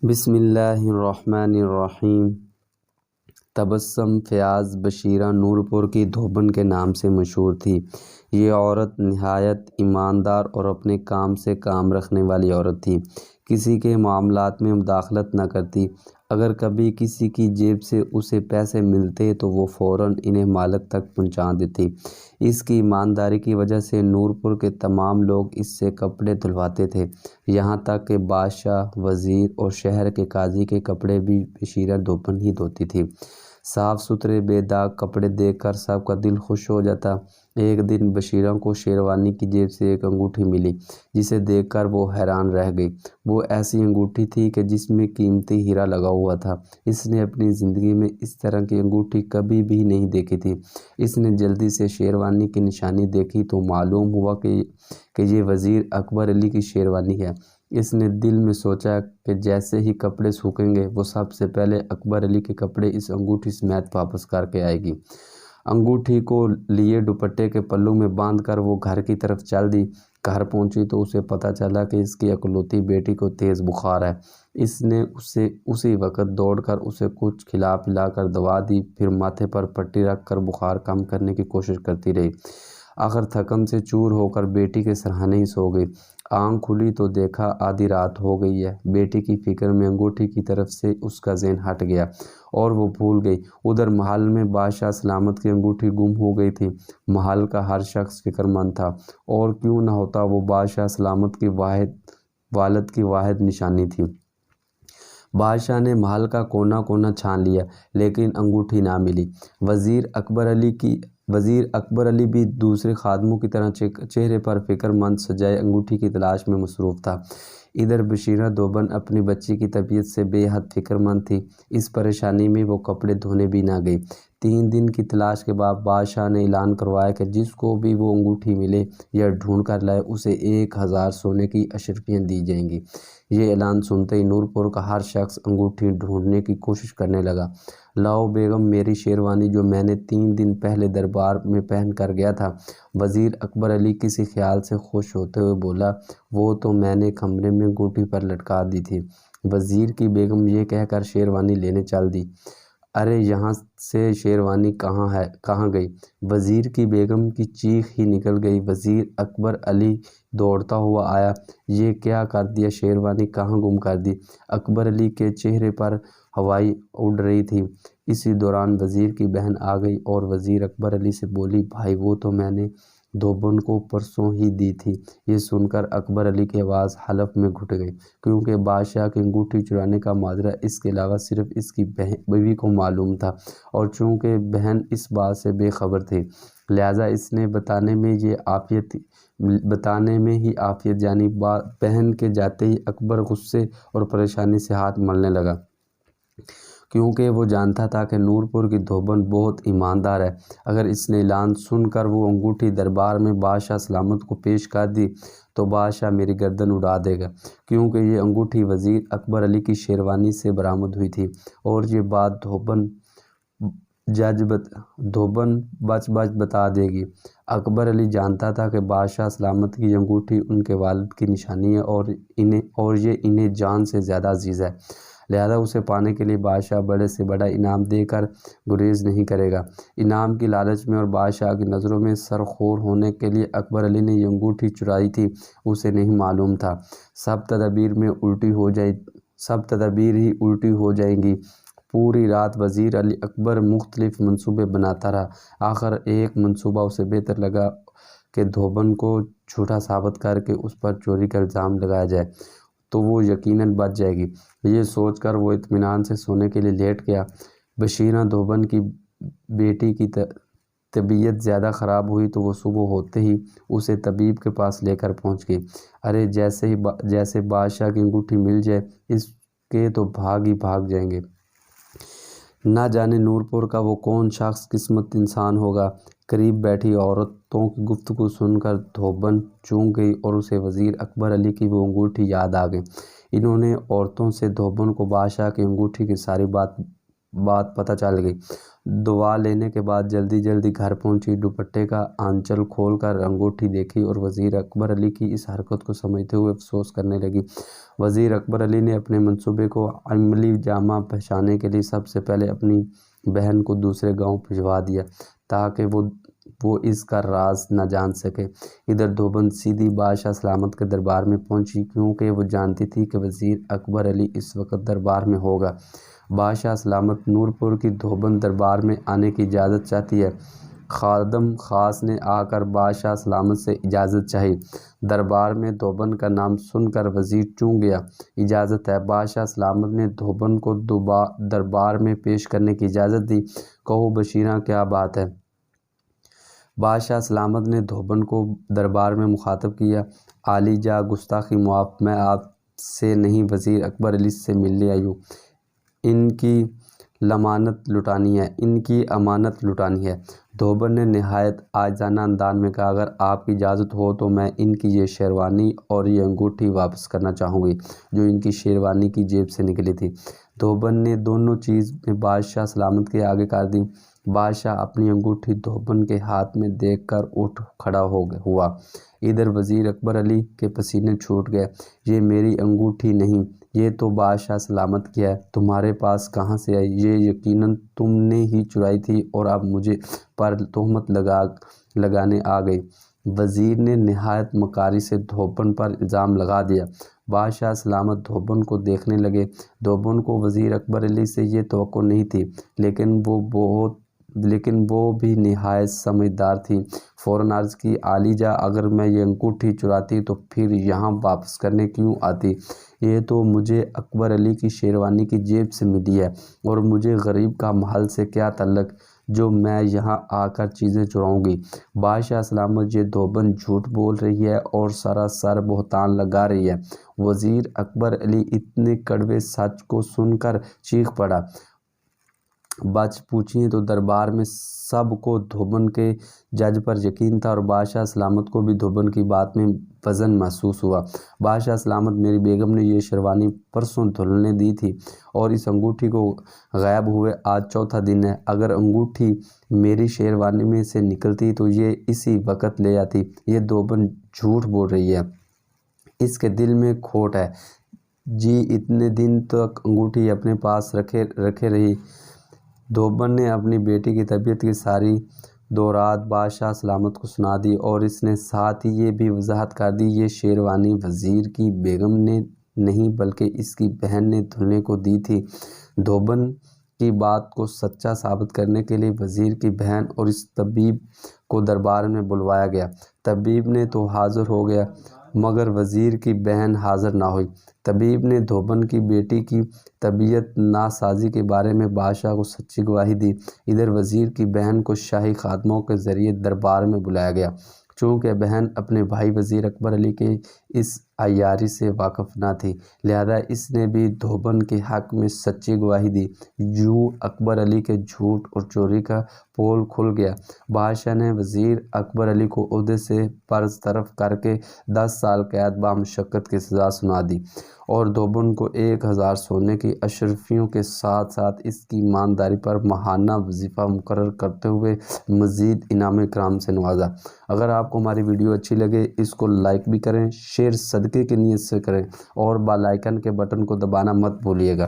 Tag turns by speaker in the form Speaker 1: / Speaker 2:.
Speaker 1: بسم اللہ الرحمن الرحیم۔ تبسم فیاض بشیرہ نورپور کی دھوبن کے نام سے مشہور تھی۔ یہ عورت نہایت ایماندار اور اپنے کام سے کام رکھنے والی عورت تھی۔ کسی کے معاملات میں مداخلت نہ کرتی۔ اگر کبھی کسی کی جیب سے اسے پیسے ملتے تو وہ فوراً انہیں مالک تک پہنچا دیتی۔ اس کی ایمانداری کی وجہ سے نورپور کے تمام لوگ اس سے کپڑے دھلواتے تھے، یہاں تک کہ بادشاہ، وزیر اور شہر کے قاضی کے کپڑے بھی بشیرہ دھوبن ہی دھوتی تھی۔ صاف ستھرے بے داغ کپڑے دیکھ کر سب کا دل خوش ہو جاتا۔ ایک دن بشیرہ کو شیروانی کی جیب سے ایک انگوٹھی ملی، جسے دیکھ کر وہ حیران رہ گئی۔ وہ ایسی انگوٹھی تھی کہ جس میں قیمتی ہیرا لگا ہوا تھا۔ اس نے اپنی زندگی میں اس طرح کی انگوٹھی کبھی بھی نہیں دیکھی تھی۔ اس نے جلدی سے شیروانی کی نشانی دیکھی تو معلوم ہوا کہ یہ وزیر اکبر علی کی شیروانی ہے۔ اس نے دل میں سوچا کہ جیسے ہی کپڑے سوکھیں گے وہ سب سے پہلے اکبر علی کے کپڑے اس انگوٹھی سمیت واپس کر کے آئے گی۔ انگوٹھی کو لیے دوپٹے کے پلو میں باندھ کر وہ گھر کی طرف چل دی۔ گھر پہنچی تو اسے پتہ چلا کہ اس کی اکلوتی بیٹی کو تیز بخار ہے۔ اس نے اسے اسی وقت دوڑ کر اسے کچھ کھلا پلا کر دوا دی، پھر ماتھے پر پٹی رکھ کر بخار کم کرنے کی کوشش کرتی رہی۔ آخر تھکن سے چور ہو کر بیٹی کے سرہانے ہی سو گئی۔ آنکھ کھلی تو دیکھا آدھی رات ہو گئی ہے۔ بیٹی کی فکر میں انگوٹھی کی طرف سے اس کا ذہن ہٹ گیا اور وہ بھول گئی۔ ادھر محل میں بادشاہ سلامت کی انگوٹھی گم ہو گئی تھی۔ محل کا ہر شخص فکر مند تھا، اور کیوں نہ ہوتا، وہ بادشاہ سلامت کی والد کی واحد نشانی تھی۔ بادشاہ نے محل کا کونا کونا چھان لیا، لیکن انگوٹھی نہ ملی۔ وزیر اکبر علی بھی دوسرے خادموں کی طرح چہرے پر فکر مند سجائے انگوٹھی کی تلاش میں مصروف تھا۔ ادھر بشیرہ دھوبن اپنی بچی کی طبیعت سے بے حد فکر مند تھی۔ اس پریشانی میں وہ کپڑے دھونے بھی نہ گئی۔ 3 دن کی تلاش کے بعد بادشاہ نے اعلان کروایا کہ جس کو بھی وہ انگوٹھی ملے یا ڈھونڈ کر لائے اسے 1000 سونے کی اشرفیاں دی جائیں گی۔ یہ اعلان سنتے ہی نورپور کا ہر شخص انگوٹھی ڈھونڈنے کی کوشش کرنے لگا۔ لاؤ بیگم میری شیروانی جو میں نے 3 دن پہلے دربار میں پہن کر گیا تھا۔ وزیر اکبر علی کسی خیال سے خوش ہوتے ہوئے بولا، وہ تو میں نے کمرے میں انگوٹھی پر لٹکا دی تھی۔ وزیر کی بیگم یہ کہہ کر شیروانی لینے چل دی۔ ارے یہاں سے شیروانی کہاں گئی؟ وزیر کی بیگم کی چیخ ہی نکل گئی۔ وزیر اکبر علی دوڑتا ہوا آیا۔ یہ کیا کر دیا؟ شیروانی کہاں گم کر دی؟ اکبر علی کے چہرے پر ہوائیں اڑ رہی تھی۔ اسی دوران وزیر کی بہن آ گئی اور وزیر اکبر علی سے بولی، بھائی وہ تو میں نے دھوبن کو پرسوں ہی دی تھی۔ یہ سن کر اکبر علی کی آواز حلق میں گھٹ گئی، کیونکہ بادشاہ کی انگوٹھی چرانے کا ماجرا اس کے علاوہ صرف اس کی بیوی کو معلوم تھا، اور چونکہ بہن اس بات سے بے خبر تھی، لہٰذا اس نے بتانے میں ہی عافیت جانی۔ بہن کے جاتے ہی اکبر غصے اور پریشانی سے ہاتھ ملنے لگا، کیونکہ وہ جانتا تھا کہ نورپور کی دھوبن بہت ایماندار ہے۔ اگر اس نے اعلان سن کر وہ انگوٹھی دربار میں بادشاہ سلامت کو پیش کر دی تو بادشاہ میری گردن اڑا دے گا، کیونکہ یہ انگوٹھی وزیر اکبر علی کی شیروانی سے برآمد ہوئی تھی، اور یہ بات دھوبن بچ بتا دے گی۔ اکبر علی جانتا تھا کہ بادشاہ سلامت کی یہ انگوٹھی ان کے والد کی نشانی ہے، اور یہ انہیں جان سے زیادہ عزیز ہے، لہذا اسے پانے کے لیے بادشاہ بڑے سے بڑا انعام دے کر گریز نہیں کرے گا۔ انعام کی لالچ میں اور بادشاہ کی نظروں میں سرخور ہونے کے لیے اکبر علی نے یہ انگوٹھی چرائی تھی، اسے نہیں معلوم تھا۔ سب تدابیر ہی الٹی ہو جائیں گی۔ پوری رات وزیر اکبر مختلف منصوبے بناتا رہا۔ آخر ایک منصوبہ اسے بہتر لگا کہ دھوبن کو جھوٹا ثابت کر کے اس پر چوری کا الزام لگایا جائے تو وہ یقیناً بچ جائے گی۔ یہ سوچ کر وہ اطمینان سے سونے کے لیے لیٹ گیا۔ بشیرہ دھوبن کی بیٹی کی طبیعت زیادہ خراب ہوئی تو وہ صبح ہوتے ہی اسے طبیب کے پاس لے کر پہنچ گئی۔ ارے جیسے بادشاہ کی انگوٹھی مل جائے اس کے تو بھاگ جائیں گے۔ نہ جانے نورپور کا وہ کون شخص قسمت انسان ہوگا۔ قریب بیٹھی عورتوں کی گفتگو سن کر دھوبن چونک گئی اور اسے وزیر اکبر علی کی وہ انگوٹھی یاد آ گئی۔ انہوں نے عورتوں سے دھوبن کو بادشاہ کی انگوٹھی کی ساری بات پتہ چل گئی۔ دعا لینے کے بعد جلدی جلدی گھر پہنچی، دوپٹے کا آنچل کھول کر انگوٹھی دیکھی اور وزیر اکبر علی کی اس حرکت کو سمجھتے ہوئے افسوس کرنے لگی۔ وزیر اکبر علی نے اپنے منصوبے کو عملی جامہ پہنچانے کے لیے سب سے پہلے اپنی بہن کو دوسرے گاؤں بھجوا دیا تاکہ وہ اس کا راز نہ جان سکے۔ ادھر دھوبن سیدھی بادشاہ سلامت کے دربار میں پہنچی کیونکہ وہ جانتی تھی کہ وزیر اکبر علی اس وقت دربار میں ہوگا۔ بادشاہ سلامت نورپور کی دھوبن دربار میں آنے کی اجازت چاہتی ہے۔ خادم خاص نے آ کر بادشاہ سلامت سے اجازت چاہی۔ دربار میں دھوبن کا نام سن کر وزیر چونک گیا۔ اجازت ہے۔ بادشاہ سلامت نے دھوبن کو دربار میں پیش کرنے کی اجازت دی۔ کہو بشیراں کیا بات ہے؟ بادشاہ سلامت نے دھوبن کو دربار میں مخاطب کیا۔ عالی جا گستاخی معاف، میں آپ سے نہیں وزیر اکبر علی سے ملنے آئی ہوں۔ ان کی امانت لٹانی ہے۔ دھوبن نے نہایت عاجزانہ انداز میں کہا، اگر آپ کی اجازت ہو تو میں ان کی یہ شیروانی اور یہ انگوٹھی واپس کرنا چاہوں گی جو ان کی شیروانی کی جیب سے نکلی تھی۔ دھوبن نے دونوں چیزیں بادشاہ سلامت کے آگے کر دیں۔ بادشاہ اپنی انگوٹھی دھوبن کے ہاتھ میں دیکھ کر اٹھ کھڑا ہوا۔ ادھر وزیر اکبر علی کے پسینے چھوٹ گئے۔ یہ میری انگوٹھی نہیں، یہ تو بادشاہ سلامت کی ہے، تمہارے پاس کہاں سے آئی؟ یہ یقیناً تم نے ہی چرائی تھی اور اب مجھے پر تہمت لگانے آ گئی۔ وزیر نے نہایت مکاری سے دھوبن پر الزام لگا دیا۔ بادشاہ سلامت دھوبن کو دیکھنے لگے۔ دھوبن کو وزیر اکبر علی سے یہ توقع نہیں تھی، لیکن وہ بھی نہایت سمجھدار تھی۔ فوراً عرض کی، عالی جا، اگر میں یہ انگوٹھی چراتی تو پھر یہاں واپس کرنے کیوں آتی؟ یہ تو مجھے اکبر علی کی شیروانی کی جیب سے ملی ہے اور مجھے غریب کا محل سے کیا تعلق جو میں یہاں آ کر چیزیں چراؤں گی؟ بادشاہ سلامت، یہ دھوبن جھوٹ بول رہی ہے اور سراسر بہتان لگا رہی ہے۔ وزیر اکبر علی اتنے کڑوے سچ کو سن کر چیخ پڑا۔ بچ پوچھیں تو دربار میں سب کو دھوبن کے جج پر یقین تھا اور بادشاہ سلامت کو بھی دھوبن کی بات میں وزن محسوس ہوا۔ بادشاہ سلامت، میری بیگم نے یہ شیروانی پرسوں دھلنے دی تھی اور اس انگوٹھی کو غائب ہوئے آج چوتھا دن ہے۔ اگر انگوٹھی میری شیروانی میں سے نکلتی تو یہ اسی وقت لے آتی۔ یہ دھوبن جھوٹ بول رہی ہے، اس کے دل میں کھوٹ ہے۔ جی اتنے دن تک انگوٹھی اپنے پاس رکھے رہی۔ دھوبن نے اپنی بیٹی کی طبیعت کی ساری دورات بادشاہ سلامت کو سنا دی اور اس نے ساتھ ہی یہ بھی وضاحت کر دی، یہ شیروانی وزیر کی بیگم نے نہیں بلکہ اس کی بہن نے دھلنے کو دی تھی۔ دھوبن کی بات کو سچا ثابت کرنے کے لیے وزیر کی بہن اور اس طبیب کو دربار میں بلوایا گیا۔ طبیب نے تو حاضر ہو گیا مگر وزیر کی بہن حاضر نہ ہوئی۔ طبیب نے دھوبن کی بیٹی کی طبیعت ناسازی کے بارے میں بادشاہ کو سچی گواہی دی۔ ادھر وزیر کی بہن کو شاہی خادموں کے ذریعے دربار میں بلایا گیا۔ چونکہ بہن اپنے بھائی وزیر اکبر علی کے اس عیاری سے واقف نہ تھی، لہذا اس نے بھی دھوبن کے حق میں سچی گواہی دی۔ یوں اکبر علی کے جھوٹ اور چوری کا پول کھل گیا۔ بادشاہ نے وزیر اکبر علی کو عہدے سے برطرف کر کے 10 سال قید بامشقت کی سزا سنا دی اور دھوبن کو 1000 سونے کی اشرفیوں کے ساتھ ساتھ اس کی ایمانداری پر ماہانہ وظیفہ مقرر کرتے ہوئے مزید انعام اکرام سے نوازا۔ اگر آپ کو ہماری ویڈیو اچھی لگے اس کو لائک بھی کریں، شیئر صدقے کی نیت سے کریں اور بیل آئیکن کے بٹن کو دبانا مت بھولیے گا۔